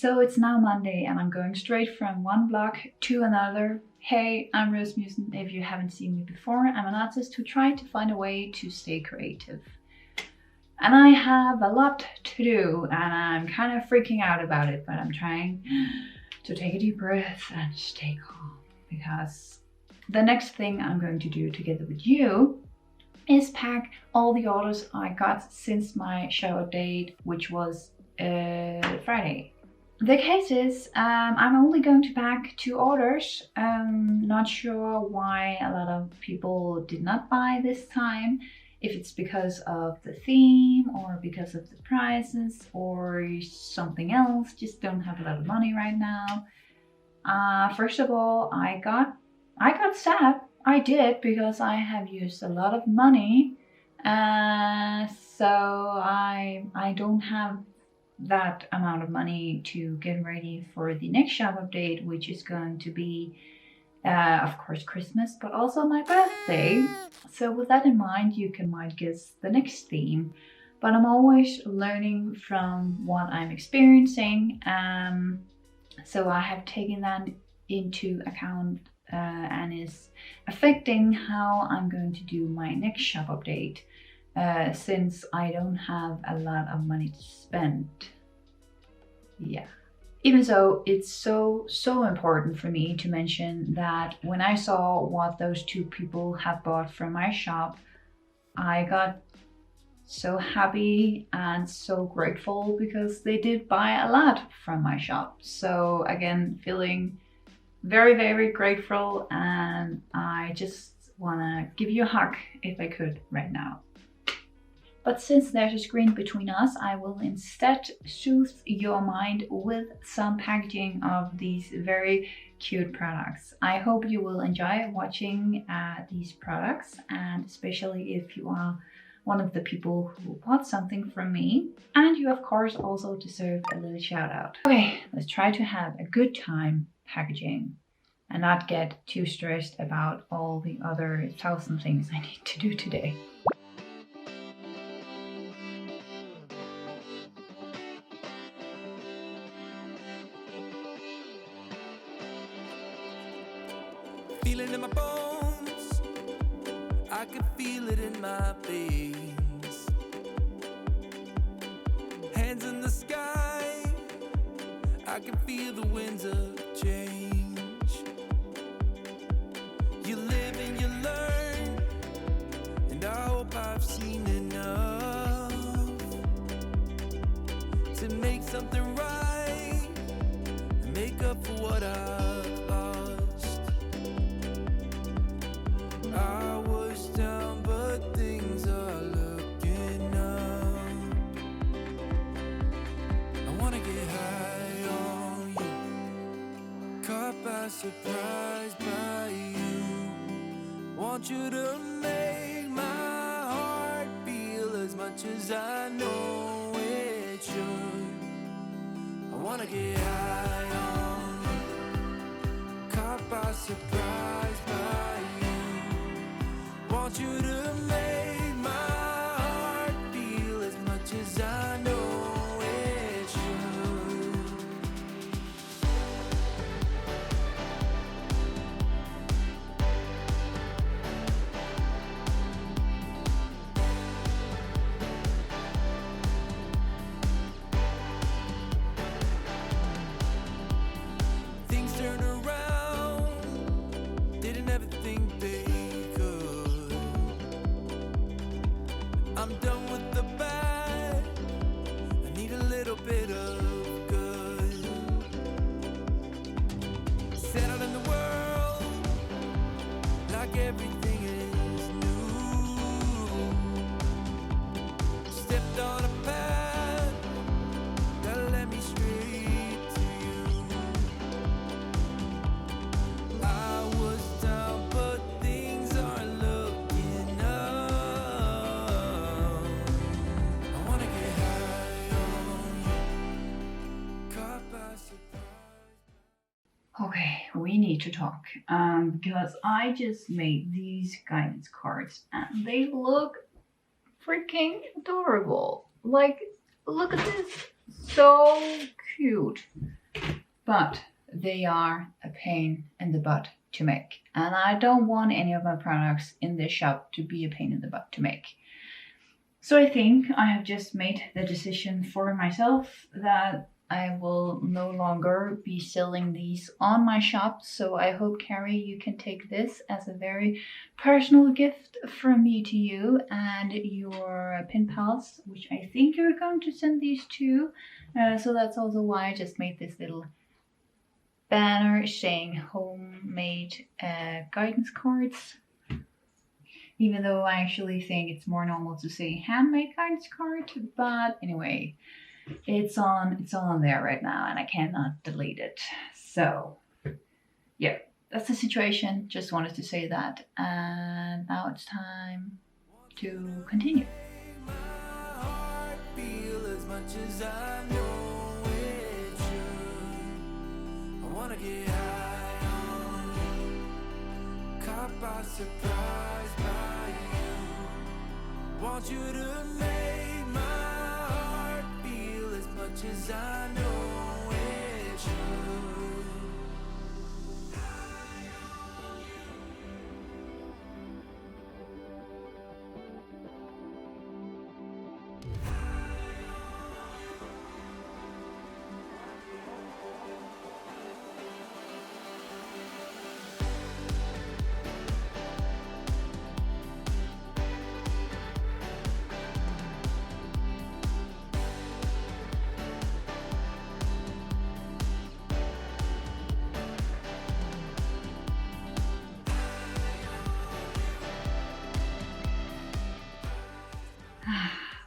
So it's now Monday and I'm going straight from one blog to another. Hey, I'm RoseMuzen. If you haven't seen me before, I'm an artist who tried to find a way to stay creative. And I have a lot to do and I'm kind of freaking out about it, but I'm trying to take a deep breath and stay calm, because the next thing I'm going to do together with you is pack all the orders I got since my show update, which was Friday. The case is, I'm only going to pack 2 orders. Not sure why a lot of people did not buy this time. If it's because of the theme or because of the prices or something else, just don't have a lot of money right now. First of all, I got sad. I did, because I have used a lot of money. So I don't have that amount of money to get ready for the next shop update, which is going to be of course Christmas, but also my birthday. So with that in mind, you might guess the next theme, but I'm always learning from what I'm experiencing. So I have taken that into account and is affecting how I'm going to do my next shop update. Since I don't have a lot of money to spend. Yeah. Even so, it's so important for me to mention that when I saw what those 2 people have bought from my shop, I got so happy and so grateful, because they did buy a lot from my shop. So again, feeling very grateful, and I just wanna give you a hug if I could right now. But since there's a screen between us, I will instead soothe your mind with some packaging of these very cute products. I hope you will enjoy watching these products, and especially if you are one of the people who bought something from me. And you of course also deserve a little shout out. Okay, let's try to have a good time packaging and not get too stressed about all the other 1,000 things I need to do today. Feel it in my bones, I can feel it in my veins. Hands in the sky, I can feel the winds of change. You live and you learn, and I hope I've seen enough to make something right and make up for what I've lost. I was down, but things are looking up. I wanna get high on you, caught by surprise by you. Want you to make my heart feel as much as I know it should. I wanna get high on you, caught by surprise by you. Want you to make my heart feel as much as I know it should. Things turn around, didn't ever think they could. I'm done with the bad, I need a little bit of good. Settled in the world, like everything is new. Stepped on a path that led me straight to you. I was down, but things are looking up. I wanna get high on you, caught by surprise. Okay, we need to talk, because I just made these guidance cards and they look freaking adorable. Like, look at this. So cute. But they are a pain in the butt to make. And I don't want any of my products in this shop to be a pain in the butt to make. So I think I have just made the decision for myself that I will no longer be selling these on my shop. So I hope, Carrie, you can take this as a very personal gift from me to you and your pen pals, which I think you're going to send these to. So that's also why I just made this little banner saying homemade guidance cards. Even though I actually think it's more normal to say handmade guidance card, but anyway, it's on there right now and I cannot delete it. So yeah, that's the situation. Just wanted to say that, and now it's time to continue. Get high on you, caught by surprise by you. Want you to make my heart feel as much as I know it should.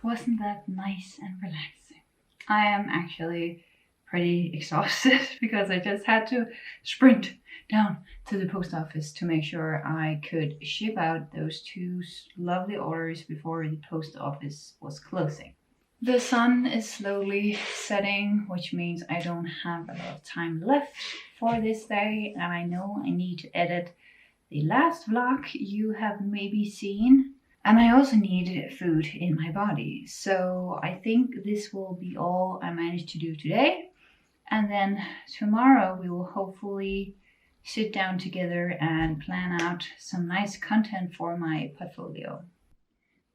Wasn't that nice and relaxing? I am actually pretty exhausted because I just had to sprint down to the post office to make sure I could ship out those two lovely orders before the post office was closing. The sun is slowly setting, which means I don't have a lot of time left for this day, and I know I need to edit the last vlog you have maybe seen. And I also need food in my body. So I think this will be all I managed to do today. And then tomorrow we will hopefully sit down together and plan out some nice content for my portfolio.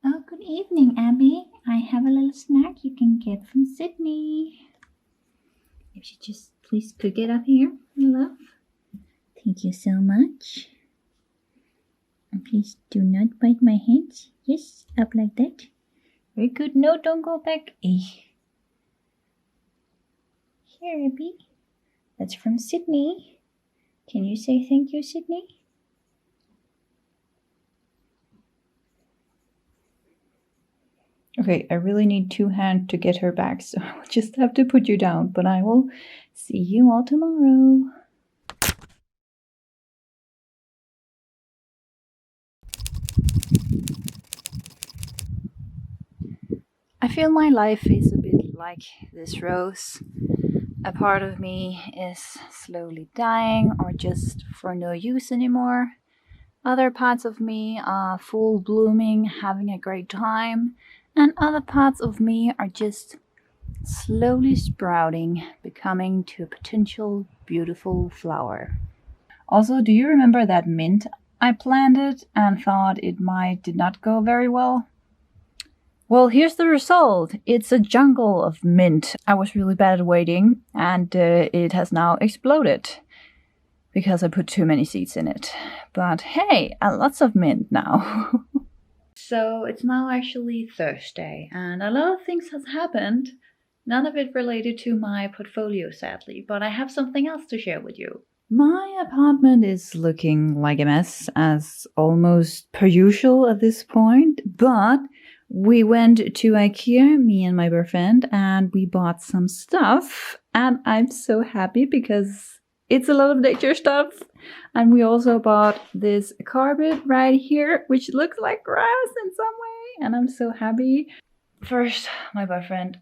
Oh, good evening, Abby. I have a little snack you can get from Sydney. If you just please could get up here, my love. Thank you so much. And please do not bite my hands. Yes, up like that. Very good. No, don't go back. Here, Abby. That's from Sydney. Can you say thank you, Sydney? Okay, I really need two hands to get her back, so I'll just have to put you down. But I will see you all tomorrow. I feel my life is a bit like this rose. A part of me is slowly dying or just for no use anymore. Other parts of me are full blooming, having a great time. And other parts of me are just slowly sprouting, becoming to a potential beautiful flower. Also, do you remember that mint I planted and thought it did not go very well? Well, here's the result. It's a jungle of mint. I was really bad at waiting, and it has now exploded because I put too many seeds in it. But hey, lots of mint now. So it's now actually Thursday, and a lot of things has happened. None of it related to my portfolio, sadly, but I have something else to share with you. My apartment is looking like a mess, as almost per usual at this point, but we went to IKEA, me and my boyfriend, and we bought some stuff, and I'm so happy because it's a lot of nature stuff. And we also bought this carpet right here, which looks like grass in some way, and I'm so happy. First, my boyfriend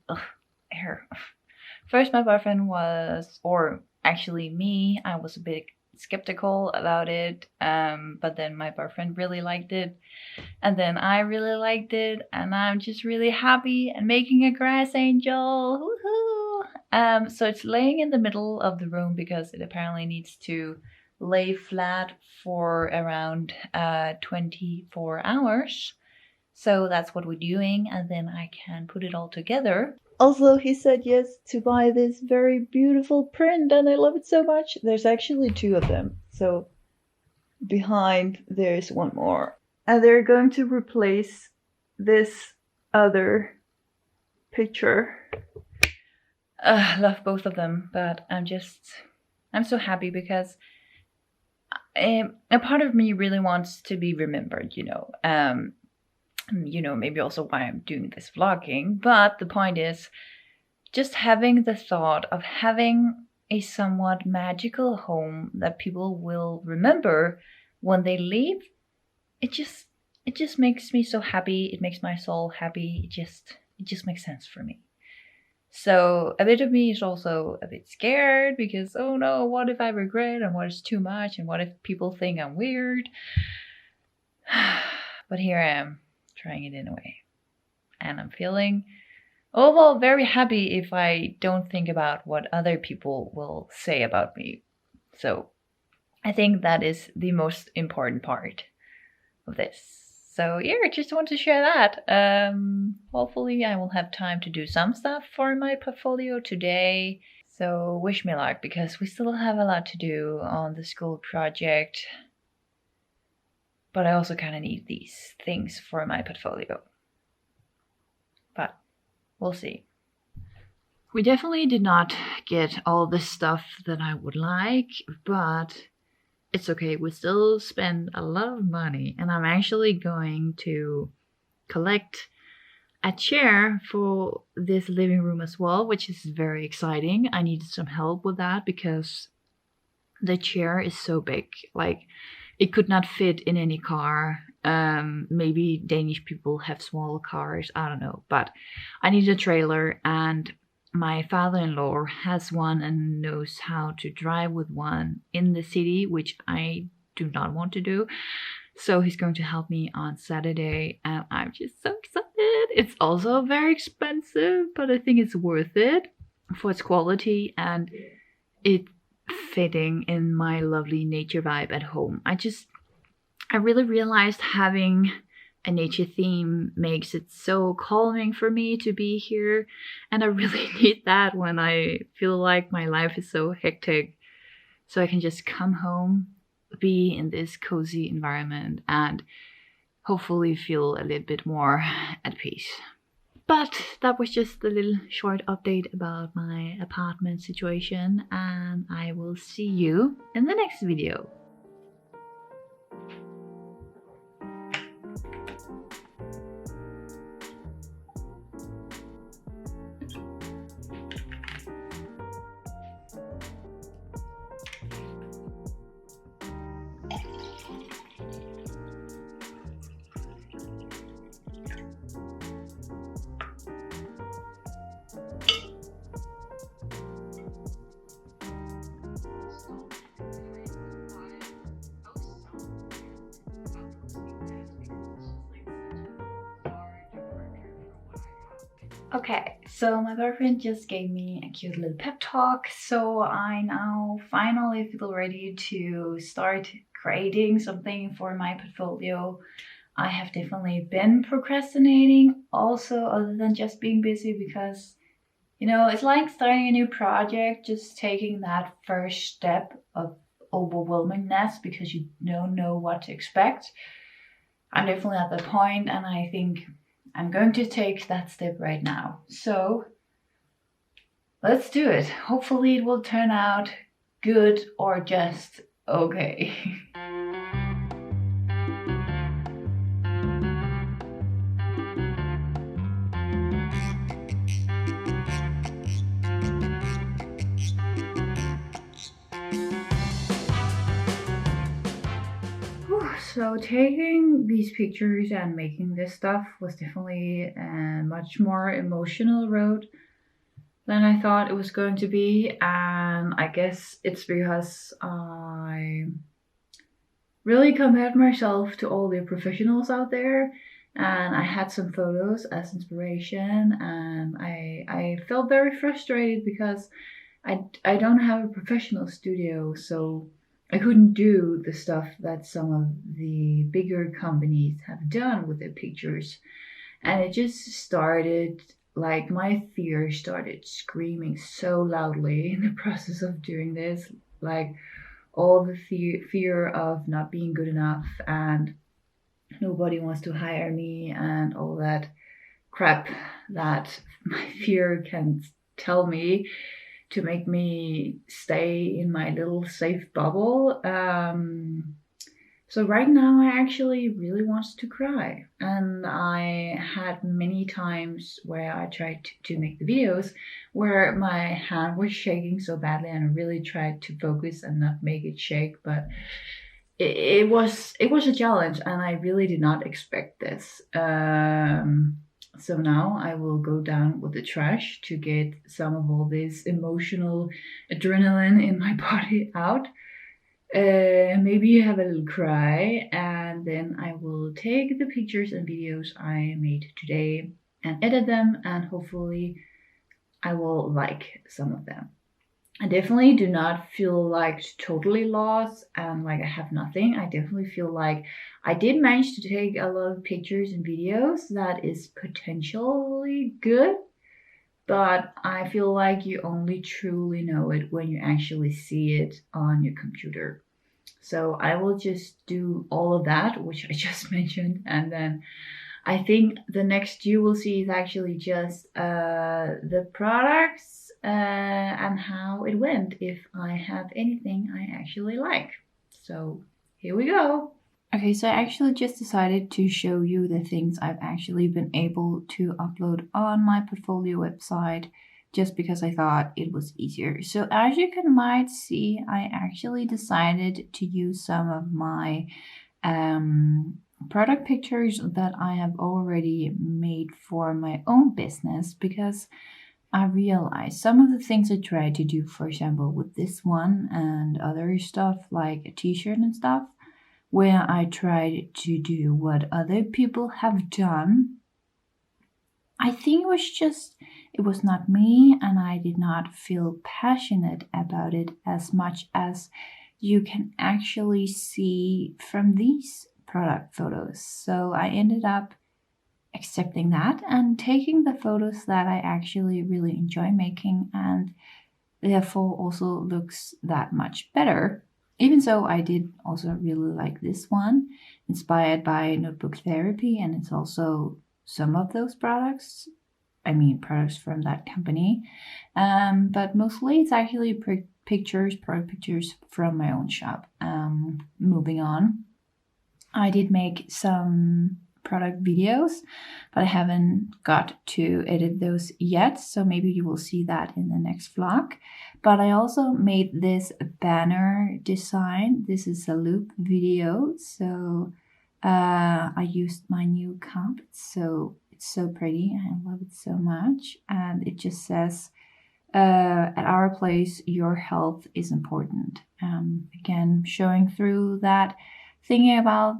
was, or actually me, I was a bit skeptical about it, but then my boyfriend really liked it, and then I really liked it, and I'm just really happy and making a grass angel. Woohoo! So it's laying in the middle of the room because it apparently needs to lay flat for around 24 hours. So that's what we're doing, and then I can put it all together. Also, he said yes to buy this very beautiful print, and I love it so much. There's actually 2 of them. So behind there's one more. And they're going to replace this other picture. I love both of them, but I'm so happy because a part of me really wants to be remembered, maybe also why I'm doing this vlogging. But the point is, just having the thought of having a somewhat magical home that people will remember when they leave, it just makes me so happy. It makes my soul happy. It just makes sense for me. So a bit of me is also a bit scared because, oh no, what if I regret, and what is too much, and what if people think I'm weird? But here I am, trying it anyway. And I'm feeling overall very happy if I don't think about what other people will say about me. So I think that is the most important part of this. So yeah, I just want to share that. Hopefully I will have time to do some stuff for my portfolio today. So wish me luck, because we still have a lot to do on the school project. But I also kind of need these things for my portfolio. But we'll see. We definitely did not get all the stuff that I would like, but it's okay. We still spend a lot of money, and I'm actually going to collect a chair for this living room as well, which is very exciting. I needed some help with that because the chair is so big. Like, it could not fit in any car. Maybe Danish people have small cars, I don't know. But I need a trailer, and my father-in-law has one and knows how to drive with one in the city, which I do not want to do. So he's going to help me on Saturday, and I'm just so excited. It's also very expensive, but I think it's worth it for its quality and it fitting in my lovely nature vibe at home. I really realized having a nature theme makes it so calming for me to be here, and I really need that when I feel like my life is so hectic, so I can just come home, be in this cozy environment, and hopefully feel a little bit more at peace. But that was just a little short update about my apartment situation, and I will see you in the next video. Okay, so my boyfriend just gave me a cute little pep talk, so I now finally feel ready to start creating something for my portfolio. I have definitely been procrastinating also, other than just being busy, because it's like starting a new project, just taking that first step of overwhelmingness because you don't know what to expect. I'm definitely at the point, and I think I'm going to take that step right now. So let's do it. Hopefully it will turn out good or just okay. So taking these pictures and making this stuff was definitely a much more emotional road than I thought it was going to be, and I guess it's because I really compared myself to all the professionals out there, and I had some photos as inspiration, and I felt very frustrated because I don't have a professional studio, so I couldn't do the stuff that some of the bigger companies have done with their pictures. And it just started, like, my fear started screaming so loudly in the process of doing this. Like, all the fear of not being good enough, and nobody wants to hire me, and all that crap that my fear can tell me to make me stay in my little safe bubble. So right now I actually really want to cry. And I had many times where I tried to make the videos where my hand was shaking so badly, and I really tried to focus and not make it shake, but it was a challenge, and I really did not expect this. So now I will go down with the trash to get some of all this emotional adrenaline in my body out. Maybe have a little cry, and then I will take the pictures and videos I made today and edit them, and hopefully I will like some of them. I definitely do not feel like totally lost and like I have nothing. I definitely feel like I did manage to take a lot of pictures and videos that is potentially good, but I feel like you only truly know it when you actually see it on your computer. So I will just do all of that, which I just mentioned, and then I think the next you will see is actually just the products and how it went, if I have anything I actually like. So here we go. Okay, so I actually just decided to show you the things I've actually been able to upload on my portfolio website, just because I thought it was easier. So as you might see, I actually decided to use some of my product pictures that I have already made for my own business, because I realized some of the things I tried to do, for example, with this one and other stuff like a t-shirt and stuff, where I tried to do what other people have done. I think it was not me, and I did not feel passionate about it as much as you can actually see from these product photos. So I ended up accepting that and taking the photos that I actually really enjoy making, and therefore also looks that much better. Even so, I did also really like this one, inspired by Notebook Therapy, and it's also some of those products. I mean, products from that company. But mostly it's actually product pictures from my own shop. Moving on. I did make some product videos, but I haven't got to edit those yet, so maybe you will see that in the next vlog. But I also made this banner design. This is a loop video, so I used my new comp. So it's so pretty. I love it so much, and it just says, at our place, your health is important. Again, showing through that thinking about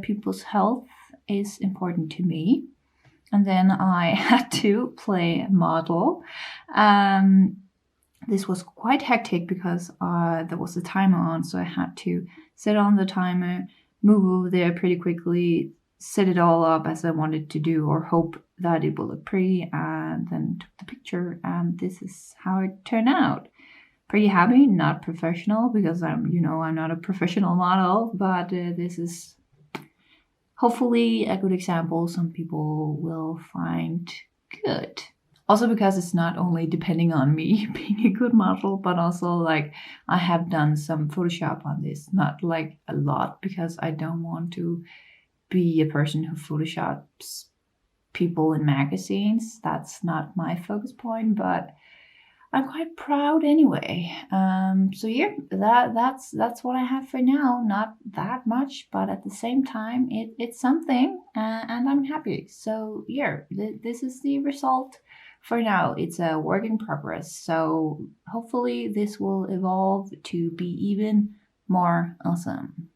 people's health is important to me. And then I had to play model. This was quite hectic because there was a timer on, so I had to set on the timer, move over there pretty quickly, set it all up as I wanted to do, or hope that it will look pretty, and then took the picture, and this is how it turned out. Pretty happy, not professional, because I'm not a professional model, but this is hopefully a good example some people will find good. Also because it's not only depending on me being a good model, but also like I have done some Photoshop on this, not like a lot, because I don't want to be a person who Photoshops people in magazines. That's not my focus point, but I'm quite proud anyway. So yeah, that's what I have for now. Not that much, but at the same time, it's something, and I'm happy. So yeah, this is the result for now. It's a work in progress. So hopefully this will evolve to be even more awesome.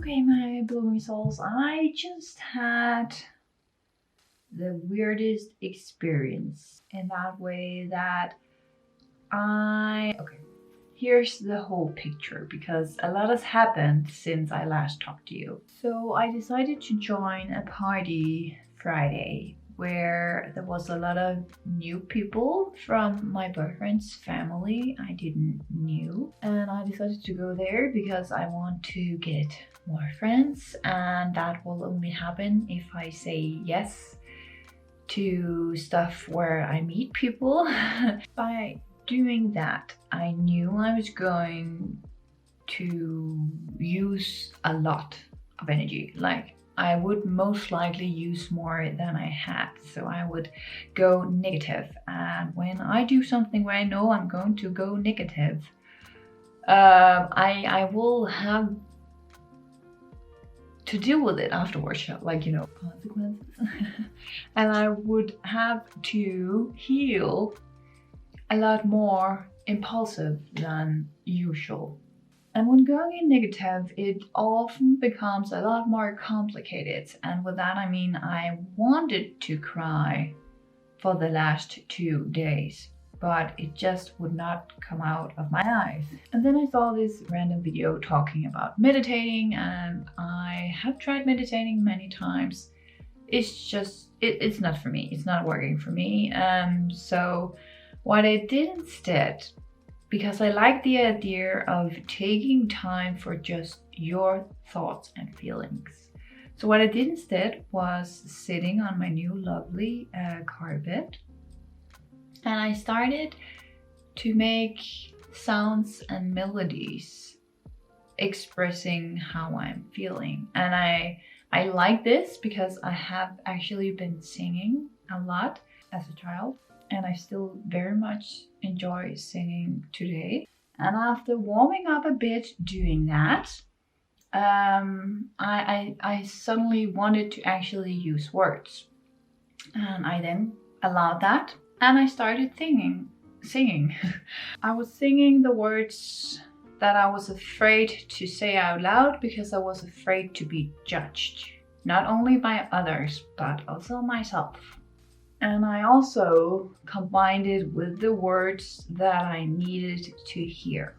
Okay, my blooming souls, I just had the weirdest experience in that way that okay, here's the whole picture because a lot has happened since I last talked to you. So I decided to join a party Friday where there was a lot of new people from my boyfriend's family I didn't knew, and I decided to go there because I want to get more friends, and that will only happen if I say yes to stuff where I meet people. By doing that, I knew I was going to use a lot of energy. Like, I would most likely use more than I had, so I would go negative. And when I do something where I know I'm going to go negative, I will have to deal with it afterwards, like, you know, consequences. And I would have to heal a lot more impulsive than usual. And when going in negative, it often becomes a lot more complicated. And with that, I mean, I wanted to cry for the last 2 days, but it just would not come out of my eyes. And then I saw this random video talking about meditating, and I have tried meditating many times. It's just, it's not for me. It's not working for me. So what I did instead, because I like the idea of taking time for just your thoughts and feelings. So what I did instead was sitting on my new lovely carpet, and I started to make sounds and melodies expressing how I'm feeling. And I like this because I have actually been singing a lot as a child, and I still very much enjoy singing today. And after warming up a bit doing that, I suddenly wanted to actually use words. And I then allowed that, and I started singing. I was singing the words that I was afraid to say out loud because I was afraid to be judged, not only by others, but also myself. And I also combined it with the words that I needed to hear.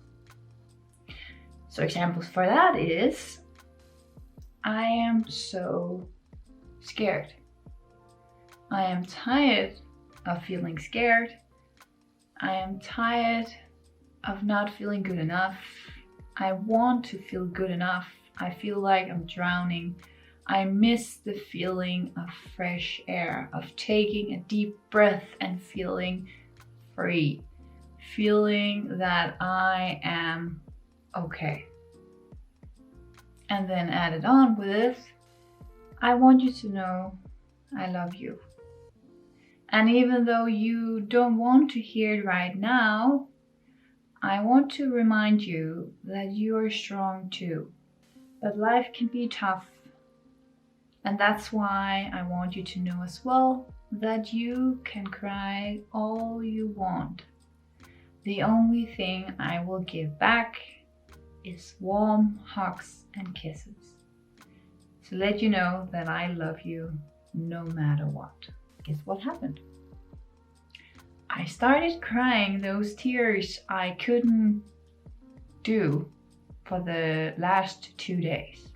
So examples for that is, I am so scared. I am tired of feeling scared. I am tired of not feeling good enough. I want to feel good enough. I feel like I'm drowning. I miss the feeling of fresh air, of taking a deep breath and feeling free, feeling that I am okay. And then added on with this, I want you to know I love you. And even though you don't want to hear it right now, I want to remind you that you are strong too. But life can be tough. And that's why I want you to know as well that you can cry all you want. The only thing I will give back is warm hugs and kisses to let you know that I love you no matter what. Guess what happened? I started crying those tears I couldn't do for the last 2 days.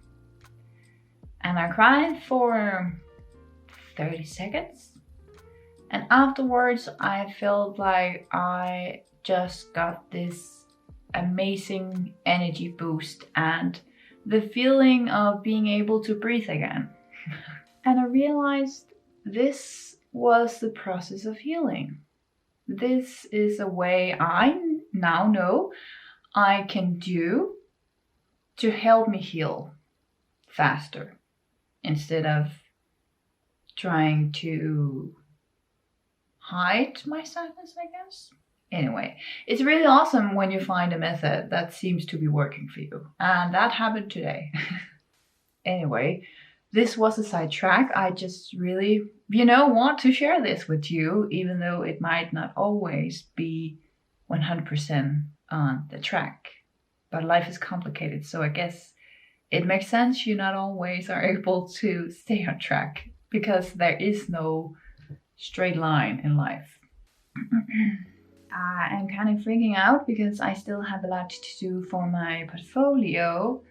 And I cried for 30 seconds. And afterwards, I felt like I just got this amazing energy boost and the feeling of being able to breathe again. And I realized this was the process of healing. This is a way I now know I can do to help me heal faster, instead of trying to hide my sadness, I guess. Anyway, it's really awesome when you find a method that seems to be working for you. And that happened today. Anyway, this was a sidetrack. I just really, want to share this with you, even though it might not always be 100% on the track. But life is complicated, so I guess it makes sense you not always are able to stay on track, because there is no straight line in life. I'm kind of freaking out because I still have a lot to do for my portfolio,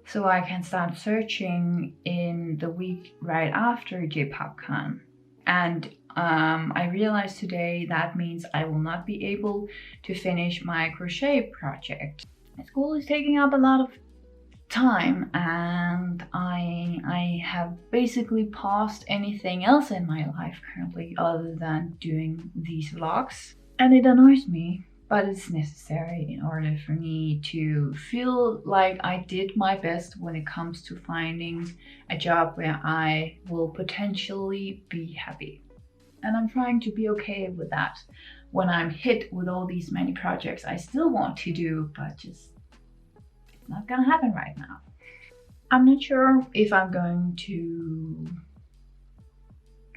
so I can start searching in the week right after JPopCon. And I realized today that means I will not be able to finish my crochet project. School is taking up a lot of time, and I have basically paused anything else in my life currently other than doing these vlogs. And it annoys me, but it's necessary in order for me to feel like I did my best when it comes to finding a job where I will potentially be happy. And I'm trying to be okay with that when I'm hit with all these many projects I still want to do, but just it's not gonna happen right now. I'm not sure if I'm going to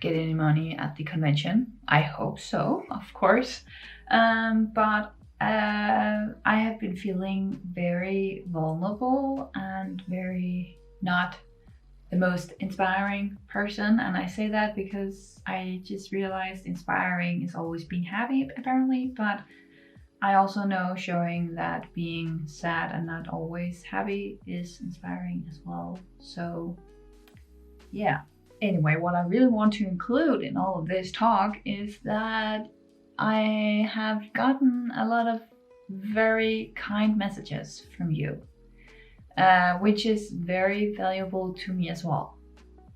get any money at the convention. I hope so, of course. But I have been feeling very vulnerable and very not the most inspiring person. And I say that because I just realized inspiring is always being happy, apparently. But I also know showing that being sad and not always happy is inspiring as well. So yeah. Anyway, what I really want to include in all of this talk is that I have gotten a lot of very kind messages from you, which is very valuable to me as well,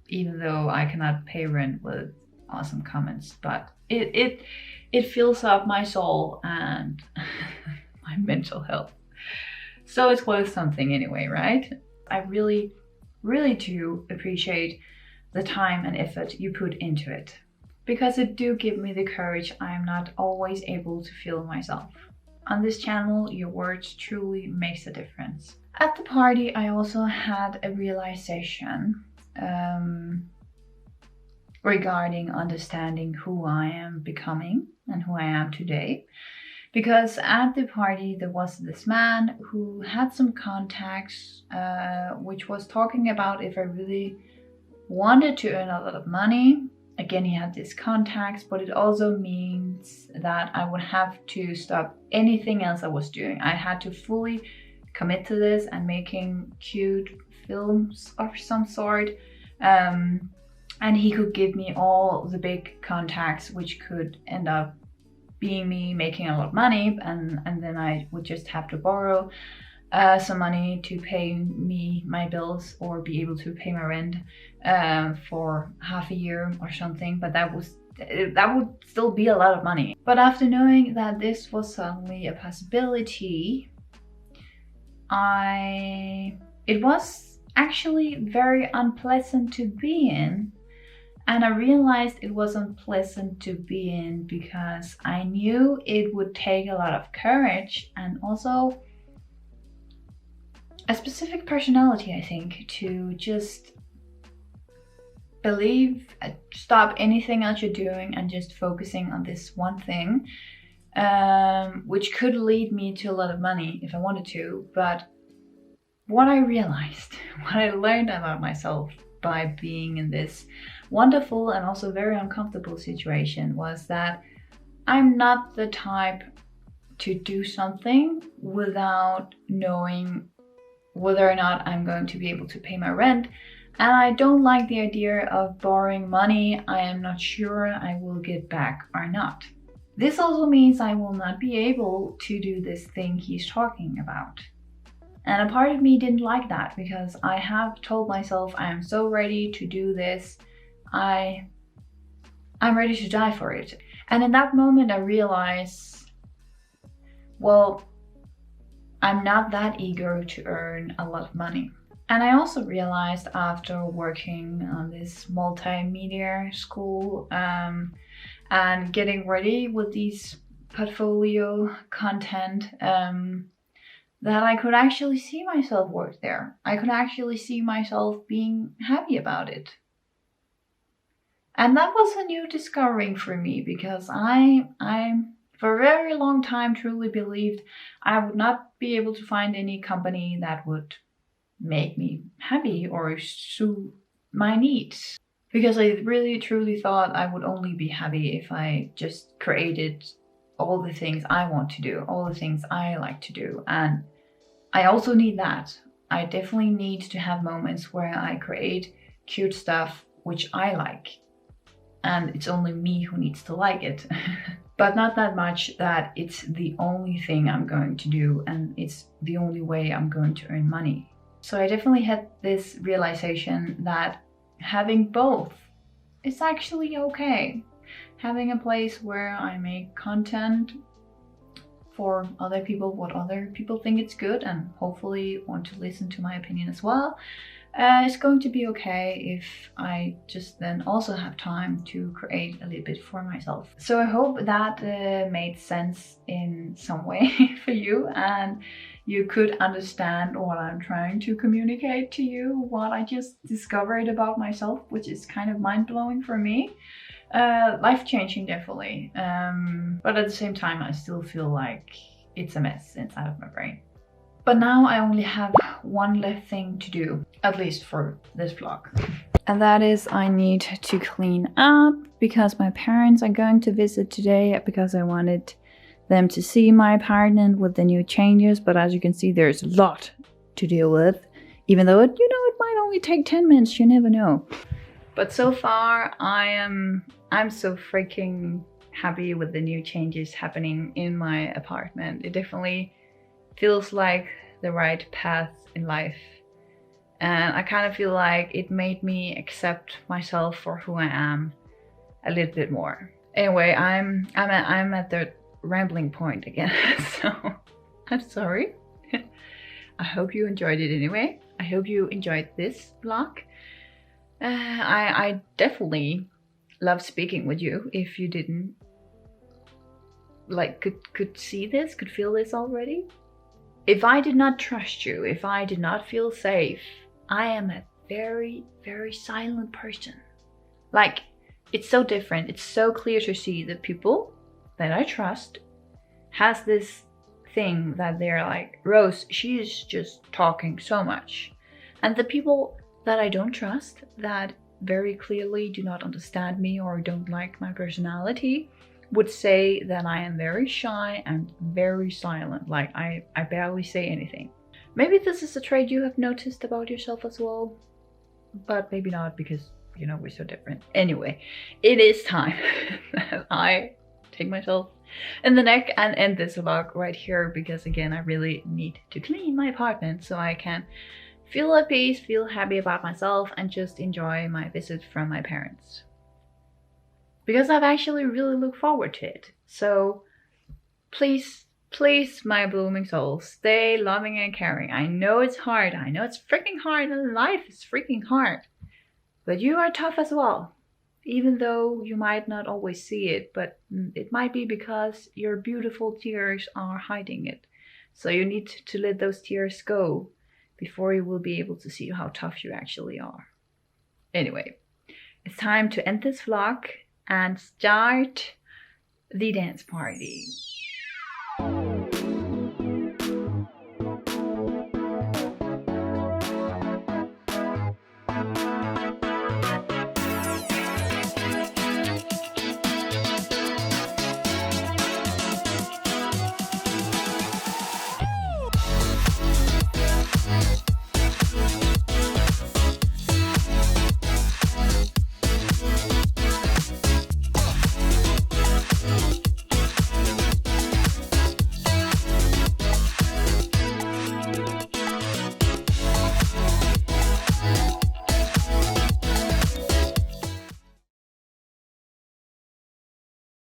even though I cannot pay rent with awesome comments, but it fills up my soul and my mental health. So it's worth something anyway, right? I really, really do appreciate the time and effort you put into it, because it do give me the courage I am not always able to feel myself. On this channel, your words truly makes a difference. At the party, I also had a realization regarding understanding who I am becoming and who I am today. Because at the party, there was this man who had some contacts, which was talking about if I really wanted to earn a lot of money. Again, he had these contacts, but it also means that I would have to stop anything else I was doing. I had to fully commit to this and making cute films of some sort. And he could give me all the big contacts, which could end up being me making a lot of money. And then I would just have to borrow some money to pay me my bills or be able to pay my rent for half a year or something. But that would still be a lot of money. But after knowing that this was suddenly a possibility, it was actually very unpleasant to be in. And I realized it was unpleasant to be in because I knew it would take a lot of courage and also a specific personality, I think, to just believe, stop anything else you're doing and just focusing on this one thing, which could lead me to a lot of money if I wanted to. But what I realized, what I learned about myself by being in this wonderful and also very uncomfortable situation was that I'm not the type to do something without knowing whether or not I'm going to be able to pay my rent. And I don't like the idea of borrowing money I am not sure I will get back or not. This also means I will not be able to do this thing he's talking about. And a part of me didn't like that because I have told myself I am so ready to do this. I'm ready to die for it. And in that moment I realized, well, I'm not that eager to earn a lot of money. And I also realized after working on this multimedia school and getting ready with these portfolio content, that I could actually see myself work there. I could actually see myself being happy about it. And that was a new discovering for me because I for a very long time truly believed I would not be able to find any company that would make me happy or suit my needs. Because I really truly thought I would only be happy if I just created all the things I want to do, all the things I like to do. And I also need that. I definitely need to have moments where I create cute stuff which I like. And it's only me who needs to like it. But not that much that it's the only thing I'm going to do and it's the only way I'm going to earn money. So I definitely had this realization that having both is actually okay. Having a place where I make content for other people, what other people think it's good and hopefully want to listen to my opinion as well, it's going to be okay if I just then also have time to create a little bit for myself. So I hope that made sense in some way for you and you could understand what I'm trying to communicate to you, what I just discovered about myself, which is kind of mind-blowing for me. Life-changing, definitely. But at the same time, I still feel like it's a mess inside of my brain. But now I only have one left thing to do, at least for this vlog. And that is I need to clean up because my parents are going to visit today because I wanted them to see my apartment with the new changes. But as you can see, there's a lot to deal with, even though it might only take 10 minutes, you never know. But so far I'm so freaking happy with the new changes happening in my apartment. It definitely feels like the right path in life. And I kind of feel like it made me accept myself for who I am a little bit more. Anyway, I'm at the rambling point again, so I'm sorry. I hope you enjoyed it anyway. I hope you enjoyed this vlog. I definitely love speaking with you. If you didn't like could see this, could feel this already. If I did not trust you, if I did not feel safe, I am a very, very silent person. Like, it's so different. It's so clear to see that people that I trust has this thing that they're like, Rose, she's just talking so much. And the people that I don't trust, that very clearly do not understand me or don't like my personality, would say that I am very shy and very silent. Like I barely say anything. Maybe this is a trait you have noticed about yourself as well, but maybe not because, you know, we're so different. Anyway, it is time that I take myself in the neck and end this vlog right here because again, I really need to clean my apartment so I can feel at peace, feel happy about myself and just enjoy my visit from my parents. Because I've actually really looked forward to it. So please, please, my blooming souls, stay loving and caring. I know it's hard. I know it's freaking hard and life is freaking hard. But you are tough as well. Even though you might not always see it, but it might be because your beautiful tears are hiding it. So you need to let those tears go before you will be able to see how tough you actually are. Anyway, it's time to end this vlog and start the dance party.